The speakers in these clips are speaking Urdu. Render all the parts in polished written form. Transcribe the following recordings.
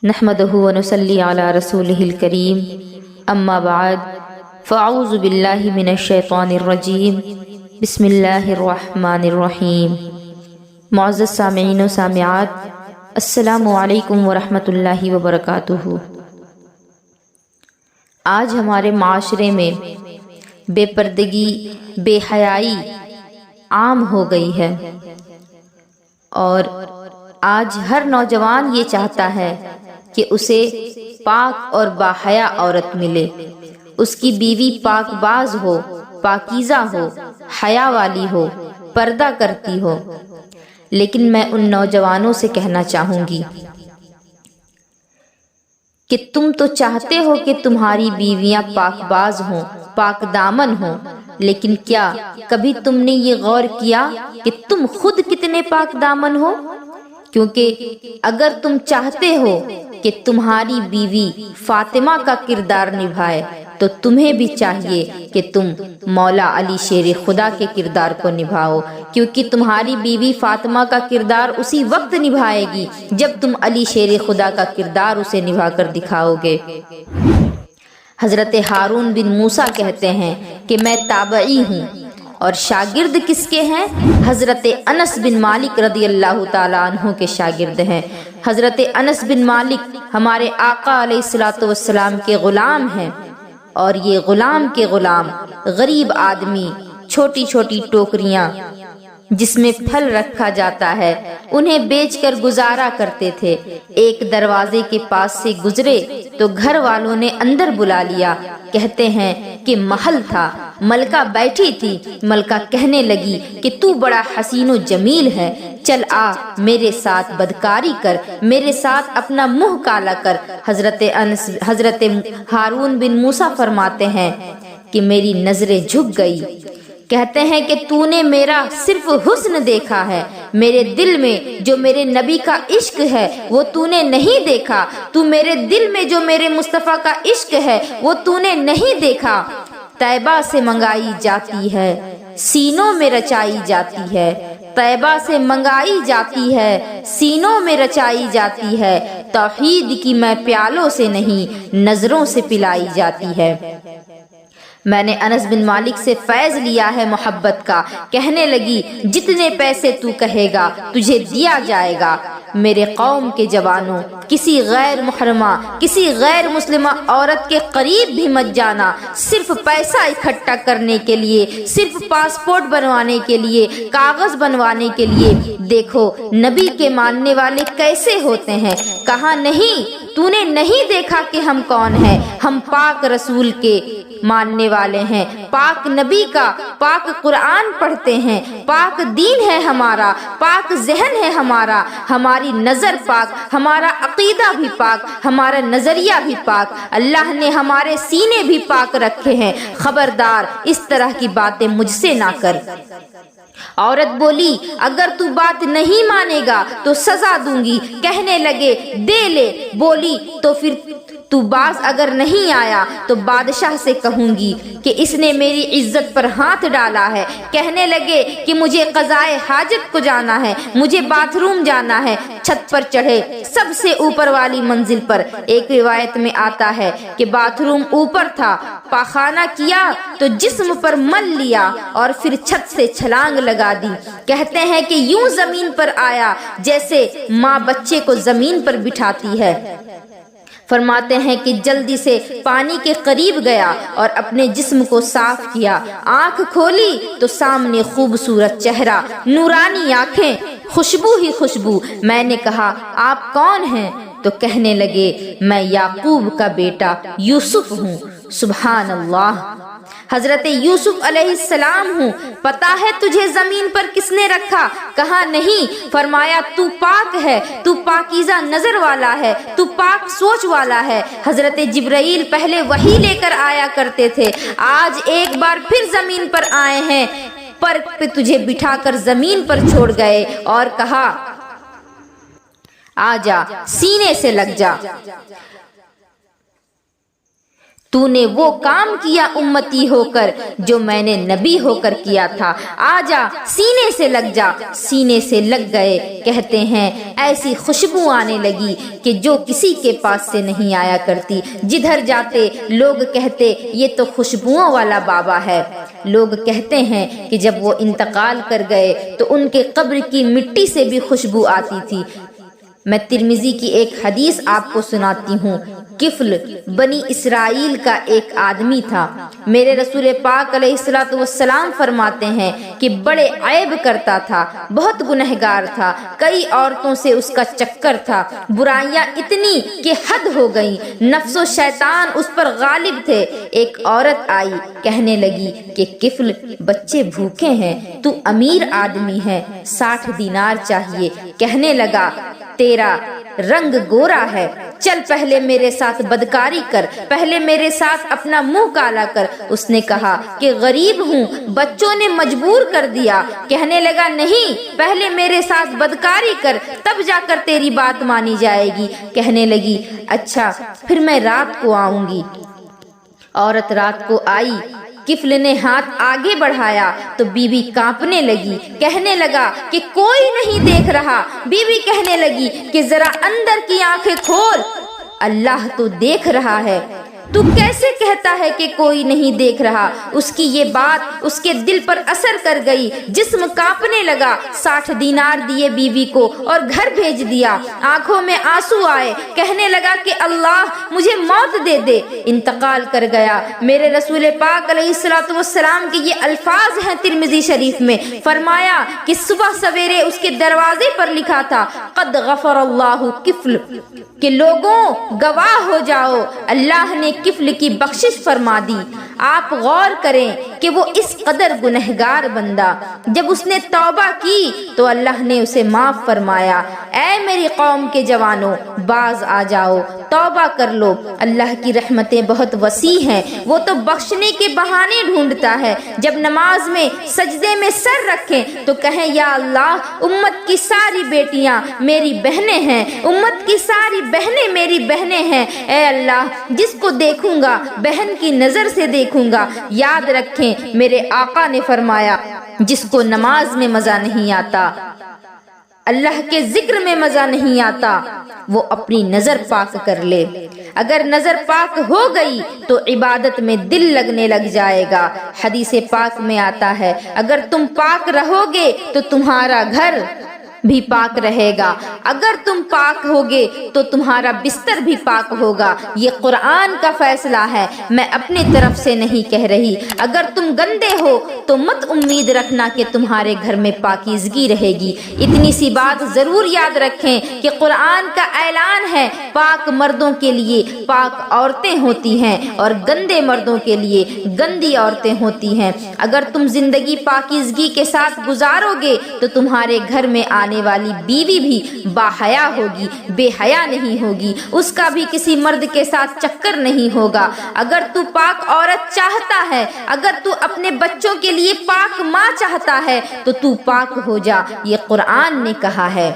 نحمدہ ونصلی علی رسولہ الکریم اما بعد فاعوذ باللہ من الشیطان الرجیم بسم اللہ الرحمن الرحیم۔ معزز سامعین و سامعات، السلام علیکم ورحمۃ اللہ وبرکاتہ۔ آج ہمارے معاشرے میں بے پردگی، بے حیائی عام ہو گئی ہے، اور آج ہر نوجوان یہ چاہتا ہے کہ اسے پاک اور باحیا عورت ملے، اس کی بیوی پاک باز ہو، پاکیزہ ہو، حیا والی ہو، پردہ کرتی ہو۔ لیکن میں ان نوجوانوں سے کہنا چاہوں گی کہ تم تو چاہتے ہو کہ تمہاری بیویاں پاک باز ہوں، پاک دامن ہوں، لیکن کیا کبھی تم نے یہ غور کیا کہ تم خود کتنے پاک دامن ہو؟ کیونکہ اگر تم چاہتے ہو کہ تمہاری بیوی فاطمہ کا کردار نبھائے تو تمہیں بھی چاہیے کہ تم مولا علی شیر خدا کے کردار کو نبھاؤ، کیونکہ تمہاری بیوی فاطمہ کا کردار اسی وقت نبھائے گی جب تم علی شیر خدا کا کردار اسے نبھا کر دکھاؤ گے۔ حضرت ہارون بن موسیٰ کہتے ہیں کہ میں تابعی ہوں، اور شاگرد کس کے ہیں؟ حضرت انس بن مالک رضی اللہ تعالیٰ عنہ کے شاگرد ہیں۔ حضرت انس بن مالک ہمارے آقا علیہ الصلوۃ والسلام کے غلام ہیں، اور یہ غلام کے غلام غریب آدمی چھوٹی چھوٹی ٹوکریاں جس میں پھل رکھا جاتا ہے انہیں بیچ کر گزارا کرتے تھے۔ ایک دروازے کے پاس سے گزرے تو گھر والوں نے اندر بلا لیا۔ کہتے ہیں کہ محل تھا، ملکہ بیٹھی تھی، ملکہ کہنے لگی کہ تو بڑا حسین و جمیل ہے، چل آ میرے ساتھ بدکاری کر، میرے ساتھ اپنا منہ کالا کر۔ حضرت ہارون بن موسیٰ فرماتے ہیں کہ میری نظریں جھک گئی۔ کہتے ہیں کہ تو نے میرا صرف حسن دیکھا ہے، میرے دل میں جو میرے نبی کا عشق ہے وہ تو نے نہیں دیکھا، تو میرے دل میں جو میرے مصطفیٰ کا عشق ہے وہ تو نے نہیں دیکھا۔ طیبہ سے منگائی جاتی ہے، سینوں میں رچائی جاتی ہے، طیبہ سے منگائی جاتی ہے، سینوں میں رچائی جاتی ہے، توحید کی میں پیالوں سے نہیں نظروں سے پلائی جاتی ہے۔ میں نے انس بن مالک سے فیض لیا ہے محبت کا۔ کہنے لگی جتنے پیسے تو کہے گا تجھے دیا جائے گا۔ میرے قوم کے جوانوں، کسی غیر محرمہ، کسی غیر مسلمہ عورت کے قریب بھی مت جانا، صرف پیسہ اکٹھا کرنے کے لیے، صرف پاسپورٹ بنوانے کے لیے، کاغذ بنوانے کے لیے۔ دیکھو نبی کے ماننے والے کیسے ہوتے ہیں۔ کہا نہیں، تو نے نہیں دیکھا کہ ہم کون ہیں؟ ہم پاک رسول کے ماننے والے ہیں، پاک نبی کا پاک قرآن پڑھتے ہیں، پاک دین ہے ہمارا، پاک ذہن ہے ہمارا، ہماری نظر پاک، ہمارا عقیدہ بھی پاک، ہمارا نظریہ بھی پاک، اللہ نے ہمارے سینے بھی پاک رکھے ہیں۔ خبردار اس طرح کی باتیں مجھ سے نہ کر۔ عورت بولی اگر تو بات نہیں مانے گا تو سزا دوں گی۔ کہنے لگے دے لے۔ بولی تو پھر تو باز اگر نہیں آیا تو بادشاہ سے کہوں گی کہ اس نے میری عزت پر ہاتھ ڈالا ہے۔ کہنے لگے کہ مجھے قضائے حاجت کو جانا ہے، مجھے باتھ روم جانا ہے۔ چھت پر چڑھے، سب سے اوپر والی منزل پر۔ ایک روایت میں آتا ہے کہ باتھ روم اوپر تھا، پاخانہ کیا تو جسم پر مل لیا اور پھر چھت سے چھلانگ لگا دی۔ کہتے ہیں کہ یوں زمین پر آیا جیسے ماں بچے کو زمین پر بٹھاتی ہے۔ فرماتے ہیں کہ جلدی سے پانی کے قریب گیا اور اپنے جسم کو صاف کیا۔ آنکھ کھولی تو سامنے خوبصورت چہرہ، نورانی آنکھیں، خوشبو ہی خوشبو۔ میں نے کہا آپ کون ہیں؟ تو کہنے لگے میں یعقوب کا بیٹا یوسف ہوں۔ سبحان اللہ، حضرت یوسف علیہ السلام ہوں۔ پتا ہے تجھے زمین پر کس نے رکھا؟ کہا نہیں۔ فرمایا تو پاک ہے، تو پاکیزہ نظر والا ہے، تو پاک سوچ والا ہے۔ حضرت جبرائیل پہلے وحی لے کر آیا کرتے تھے، آج ایک بار پھر زمین پر آئے ہیں، پر پہ تجھے بٹھا کر زمین پر چھوڑ گئے اور کہا آ جا، سینے سے لگ جا۔ تو نے وہ کام کیا امتی ہو کر جو میں نے نبی ہو کر کیا تھا، آجا سینے سے لگ جا۔ سینے سے لگ گئے، کہتے ہیں ایسی خوشبو آنے لگی کہ جو کسی کے پاس سے نہیں آیا کرتی۔ جدھر جاتے لوگ کہتے یہ تو خوشبوؤں والا بابا ہے۔ لوگ کہتے ہیں کہ جب وہ انتقال کر گئے تو ان کے قبر کی مٹی سے بھی خوشبو آتی تھی۔ میں ترمذی کی ایک حدیث آپ کو سناتی ہوں۔ کفل بنی اسرائیل کا ایک آدمی تھا۔ میرے رسول پاک علیہ الصلوۃ والسلام فرماتے ہیں کہ بڑے عیب کرتا تھا، بہت گنہگار تھا، کئی عورتوں سے اس کا چکر تھا، برائیاں اتنی کہ حد ہو گئی، نفس و شیطان اس پر غالب تھے۔ ایک عورت آئی، کہنے لگی کہ کفل بچے بھوکے ہیں، تو امیر آدمی ہے، 60 دینار چاہیے۔ کہنے لگا تیرا رنگ گورا ہے، چل پہلے میرے ساتھ بدکاری کر، پہلے میرے ساتھ اپنا منہ کالا کر۔ اس نے کہا کہ غریب ہوں، بچوں نے مجبور کر دیا۔ کہنے لگا نہیں، پہلے میرے ساتھ بدکاری کر، تب جا کر تیری بات مانی جائے گی۔ کہنے لگی اچھا پھر میں رات کو آؤں گی۔ عورت رات کو آئی، کفل نے ہاتھ آگے بڑھایا تو بیوی کانپنے لگی، کہنے لگا کہ کوئی نہیں دیکھ رہا۔ بیوی کہنے لگی کہ ذرا اندر کی آنکھیں کھول، اللہ تو دیکھ رہا ہے۔ تو کیسے کہتا ہے کہ کوئی نہیں دیکھ رہا؟ اس کی یہ بات اس کے دل پر اثر کر گئی، جسم کانپنے لگا۔ 60 دینار دیے بیوی کو اور گھر بھیج دیا۔ آنکھوں میں آنسو آئے، کہنے لگا کہ اللہ مجھے موت دے دے۔ انتقال کر گیا۔ میرے رسول پاک علیہ الصلوۃ والسلام کے یہ الفاظ ہیں ترمذی شریف میں، فرمایا کہ صبح سویرے اس کے دروازے پر لکھا تھا قد غفر اللہ کفل، کہ لوگوں گواہ ہو جاؤ اللہ نے کفل کی بخشش فرما دی۔ آپ غور کریں کہ وہ اس قدر گنہگار بندہ، جب اس نے توبہ کی تو اللہ نے اسے معاف فرمایا۔ اے میری قوم کے جوانوں، باز آ جاؤ، توبہ کر لو، اللہ کی رحمتیں بہت وسیع ہیں، وہ تو بخشنے کے بہانے ڈھونڈتا ہے۔ جب نماز میں سجدے میں سر رکھیں تو کہیں یا اللہ امت کی ساری بیٹیاں میری بہنیں ہیں، امت کی ساری بہنیں میری بہنیں ہیں۔ اے اللہ جس کو دیکھوں گا بہن کی نظر سے دیکھوں گا۔ یاد رکھیں میرے آقا نے فرمایا جس کو نماز میں مزہ نہیں آتا، اللہ کے ذکر میں مزہ نہیں آتا، وہ اپنی نظر پاک کر لے۔ اگر نظر پاک ہو گئی تو عبادت میں دل لگنے لگ جائے گا۔ حدیث پاک میں آتا ہے اگر تم پاک رہو گے تو تمہارا گھر بھی پاک رہے گا، اگر تم پاک ہوگے تو تمہارا بستر بھی پاک ہوگا۔ یہ قرآن کا فیصلہ ہے، میں اپنی طرف سے نہیں کہہ رہی۔ اگر تم گندے ہو تو مت امید رکھنا کہ تمہارے گھر میں پاکیزگی رہے گی۔ اتنی سی بات ضرور یاد رکھیں کہ قرآن کا اعلان ہے پاک مردوں کے لیے پاک عورتیں ہوتی ہیں اور گندے مردوں کے لیے گندی عورتیں ہوتی ہیں۔ اگر تم زندگی پاکیزگی کے ساتھ گزارو گے تو تمہارے گھر میں آنے والی بیوی بھی باحیا ہوگی، بے حیا نہیں ہوگی، اس کا بھی کسی مرد کے ساتھ چکر نہیں ہوگا۔ اگر تو پاک عورت چاہتا ہے، اگر تو اپنے بچوں کے لیے پاک ماں چاہتا ہے تو تو پاک ہو جا، یہ قرآن نے کہا ہے۔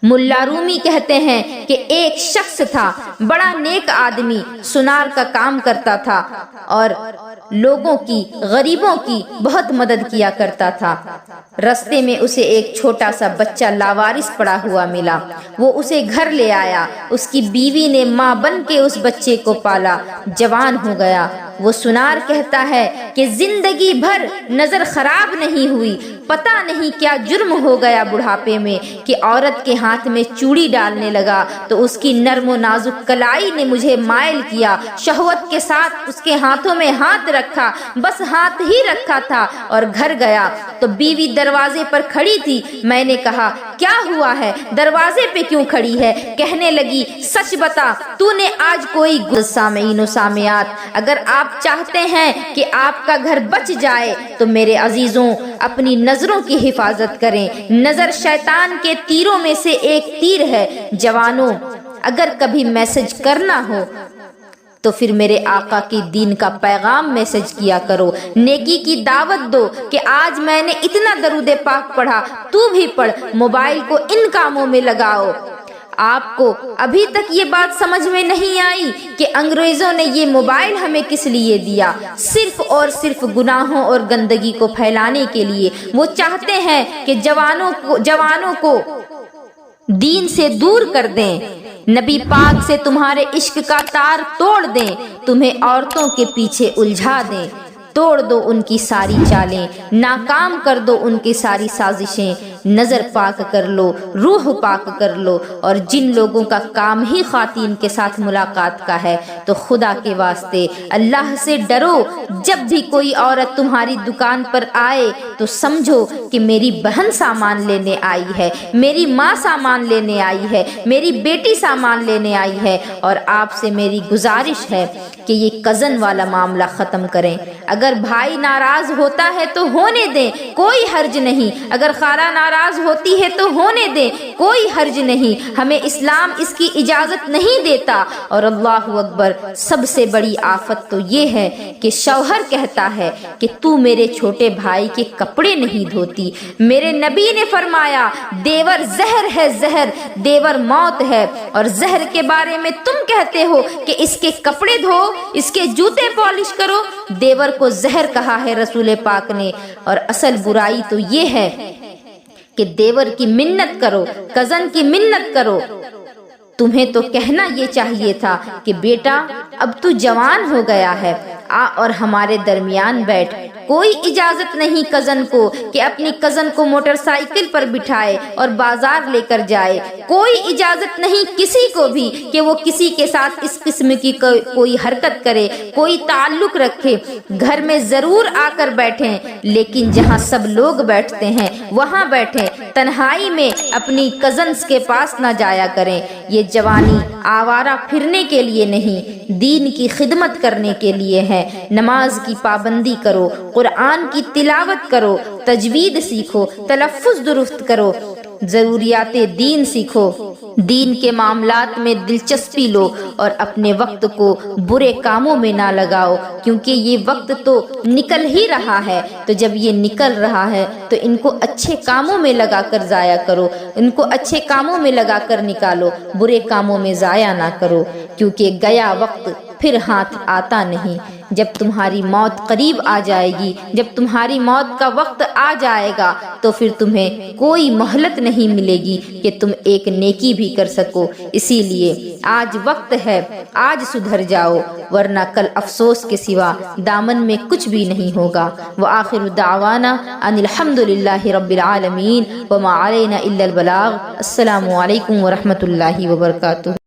ملا رومی کہتے ہیں کہ ایک شخص تھا، بڑا نیک آدمی، سنار کا کام کرتا تھا اور لوگوں کی، غریبوں کی بہت مدد کیا کرتا تھا۔ رستے میں اسے ایک چھوٹا سا بچہ لاوارث پڑا ہوا ملا، وہ اسے گھر لے آیا، اس کی بیوی نے ماں بن کے اس بچے کو پالا، جوان ہو گیا۔ وہ سنار کہتا ہے کہ زندگی بھر نظر خراب نہیں ہوئی، پتہ نہیں کیا جرم ہو گیا بڑھاپے میں کہ عورت کے ہاتھ میں چوڑی ڈالنے لگا تو اس کی نرم و نازک کلائی نے مجھے مائل کیا، شہوت کے ساتھ اس کے ہاتھوں میں ہاتھ رکھا، بس ہاتھ ہی رکھا تھا اور گھر گیا تو بیوی دروازے پر کھڑی تھی۔ میں نے کہا کیا ہوا ہے، دروازے پہ کیوں کھڑی ہے؟ کہنے لگی سچ بتا تو نے آج کوئی سامعین و سامعات، اگر آپ چاہتے ہیں کہ آپ کا گھر بچ جائے تو میرے عزیزوں اپنی نظروں کی حفاظت کریں۔ نظر شیطان کے تیروں میں سے ایک تیر ہے۔ جوانوں اگر کبھی میسج کرنا ہو تو پھر میرے آقا کی دین کا پیغام میسج کیا کرو، نیکی کی دعوت دو کہ آج میں نے اتنا درود پاک پڑھا، تو بھی پڑھ، موبائل کو ان کاموں میں لگاؤ۔ آپ کو ابھی تک یہ بات سمجھ میں نہیں آئی کہ انگریزوں نے یہ موبائل ہمیں کس لیے دیا؟ صرف اور صرف گناہوں اور گندگی کو پھیلانے کے لیے۔ وہ چاہتے ہیں کہ جوانوں کو دین سے دور کر دیں، نبی پاک سے تمہارے عشق کا تار توڑ دیں، تمہیں عورتوں کے پیچھے الجھا دیں۔ توڑ دو ان کی ساری چالیں، ناکام کر دو ان کی ساری سازشیں، نظر پاک کر لو، روح پاک کر لو۔ اور جن لوگوں کا کام ہی خواتین کے ساتھ ملاقات کا ہے تو خدا کے واسطے اللہ سے ڈرو۔ جب بھی کوئی عورت تمہاری دکان پر آئے تو سمجھو کہ میری بہن سامان لینے آئی ہے، میری ماں سامان لینے آئی ہے، میری بیٹی سامان لینے آئی ہے۔ اور آپ سے میری گزارش ہے کہ یہ کزن والا معاملہ ختم کریں۔ اگر بھائی ناراض ہوتا ہے تو ہونے دیں، کوئی حرج نہیں۔ اگر خالہ ناراض ہوتی ہے تو ہونے دیں، کوئی حرج نہیں۔ ہمیں اسلام اس کی اجازت نہیں دیتا۔ اور اللہ اکبر، سب سے بڑی آفت تو یہ ہے کہ شوہر کہتا ہے کہ تو میرے چھوٹے بھائی کے کپڑے نہیں دھوتی۔ میرے نبی نے فرمایا دیور زہر ہے، زہر دیور موت ہے۔ اور زہر کے بارے میں تم کہتے ہو کہ اس کے کپڑے دھو، اس کے جوتے پالش کرو۔ دیور کو زہر کہا ہے رسول پاک نے۔ اور اصل برائی تو یہ ہے کہ دیور کی منت کرو، کزن کی منت کرو۔ تمہیں تو کہنا یہ چاہیے تھا کہ بیٹا اب تو جوان ہو گیا ہے، آ اور ہمارے درمیان بیٹھ۔ کوئی اجازت نہیں کزن کو کہ اپنی کزن کو موٹر سائیکل پر بٹھائے اور بازار لے کر جائے۔ کوئی اجازت نہیں کسی کو بھی کہ وہ کسی کے ساتھ اس قسم کی کوئی حرکت کرے، کوئی تعلق رکھے۔ گھر میں ضرور آ کر بیٹھیں، لیکن جہاں سب لوگ بیٹھتے ہیں وہاں بیٹھیں۔ تنہائی میں اپنی کزنز کے پاس نہ جایا کریں۔ یہ جوانی آوارہ پھرنے کے لیے نہیں، دین کی خدمت کرنے کے لیے ہے۔ نماز کی پابندی کرو، قرآن کی تلاوت کرو، تجوید سیکھو، تلفظ درست کرو، ضروریات دین سیکھو، دین کے معاملات میں دلچسپی لو اور اپنے وقت کو برے کاموں میں نہ لگاؤ، کیونکہ یہ وقت تو نکل ہی رہا ہے۔ تو جب یہ نکل رہا ہے تو ان کو اچھے کاموں میں لگا کر ضائع کرو، ان کو اچھے کاموں میں لگا کر نکالو، برے کاموں میں ضائع نہ کرو، کیونکہ گیا وقت پھر ہاتھ آتا نہیں۔ جب تمہاری موت قریب آ جائے گی، جب تمہاری موت کا وقت آ جائے گا تو پھر تمہیں کوئی مہلت نہیں ملے گی کہ تم ایک نیکی بھی کر سکو۔ اسی لیے آج وقت ہے، آج سدھر جاؤ، ورنہ کل افسوس کے سوا دامن میں کچھ بھی نہیں ہوگا۔ وآخر دعوانا ان الحمد للہ رب العالمین وما علینا الا البلاغ۔ السلام علیکم ورحمۃ اللہ وبرکاتہ۔